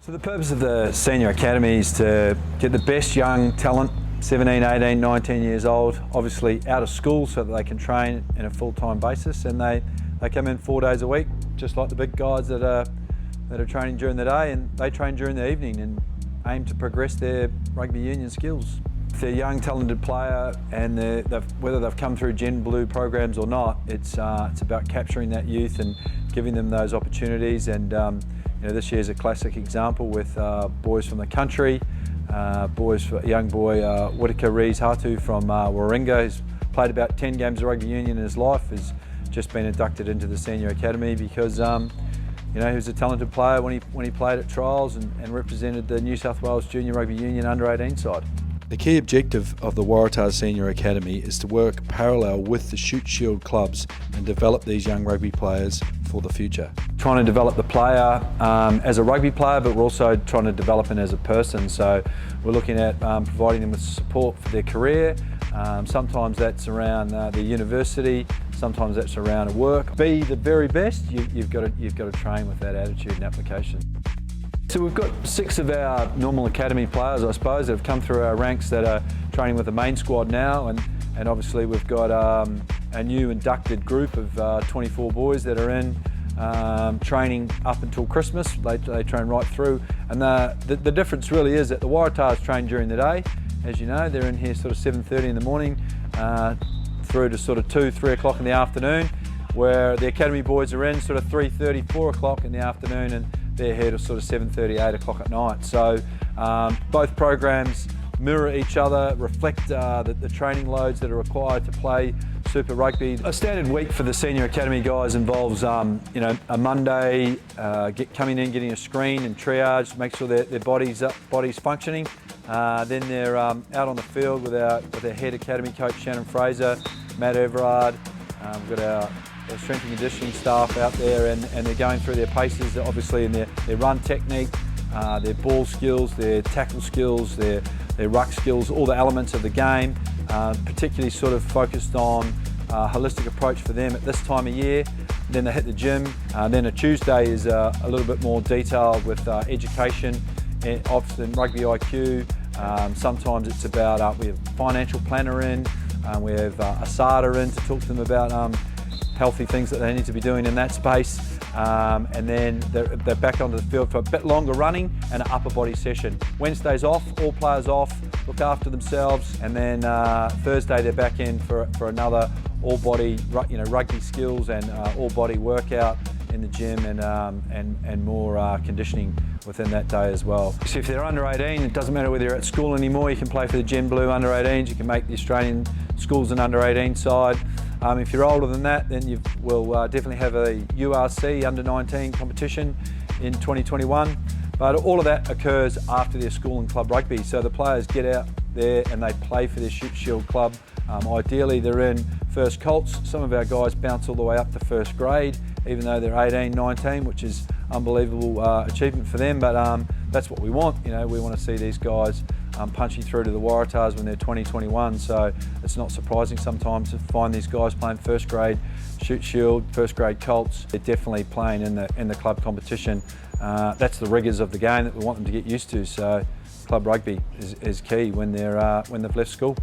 So the purpose of the Senior Academy is to get the best young talent, 17, 18, 19 years old, obviously out of school so that they can train in a full-time basis, and they come in 4 days a week, just like the big guys that are training during the day, and they train during the evening and aim to progress their rugby union skills. If they're a young, talented player and whether they've come through Gen Blue programs or not, it's about capturing that youth and giving them those opportunities. And this year's a classic example with boys from the country, young boy Waratahs Hatu from Warringah, who's played about 10 games of rugby union in his life, has just been inducted into the Senior Academy because he was a talented player when he played at trials and represented the New South Wales Junior Rugby Union under-18 side. The key objective of the Waratahs Senior Academy is to work parallel with the Shute Shield clubs and develop these young rugby players for the future. Trying to develop the player as a rugby player, but we're also trying to develop him as a person. So we're looking at providing them with support for their career. Sometimes that's around the university, sometimes that's around work. Be the very best, you've got to train with that attitude and application. So we've got 6 of our normal academy players, I suppose, that have come through our ranks that are training with the main squad now, and obviously we've got a new inducted group of 24 boys that are in training up until Christmas. They train right through, and the difference really is that the Waratahs train during the day. As you know, they're in here sort of 7:30 in the morning through to sort of 2, 3 o'clock in the afternoon, where the academy boys are in sort of 3:30, 4 o'clock in the afternoon, and they're here to sort of 7:30, 8 o'clock at night. So both programs mirror each other, reflect the training loads that are required to play Super Rugby. A standard week for the Senior Academy guys involves a Monday, coming in, getting a screen and triage, make sure that their body's functioning. Then they're out on the field with our head academy coach Shannon Fraser, Matt Everard. We've got our strength and conditioning staff out there, and they're going through their paces, obviously, in their run technique, their ball skills, their tackle skills, their ruck skills, all the elements of the game, particularly sort of focused on a holistic approach for them at this time of year. Then they hit the gym. Then a Tuesday is a little bit more detailed with education, often rugby IQ. Sometimes it's about, we have a financial planner in, we have a SADA in to talk to them about healthy things that they need to be doing in that space, and then they're back onto the field for a bit longer running and an upper body session. Wednesday's off, all players off, look after themselves, and then Thursday they're back in for another all-body rugby skills and all-body workout in the gym and more conditioning within that day as well. So if they're under 18, it doesn't matter whether you're at school anymore, you can play for the Gen Blue under 18s, you can make the Australian schools and under 18 side. If you're older than that, then we'll definitely have a URC under 19 competition in 2021. But all of that occurs after their school and club rugby. So the players get out there and they play for their Shute Shield club. Ideally they're in first Colts. Some of our guys bounce all the way up to first grade, even though they're 18, 19, which is unbelievable achievement for them. But that's what we want. We want to see these guys punching through to the Waratahs when they're 20, 21. So it's not surprising sometimes to find these guys playing first grade Shute Shield, first grade Colts. They're definitely playing in the club competition. That's the rigours of the game that we want them to get used to. So club rugby is key when they've left school.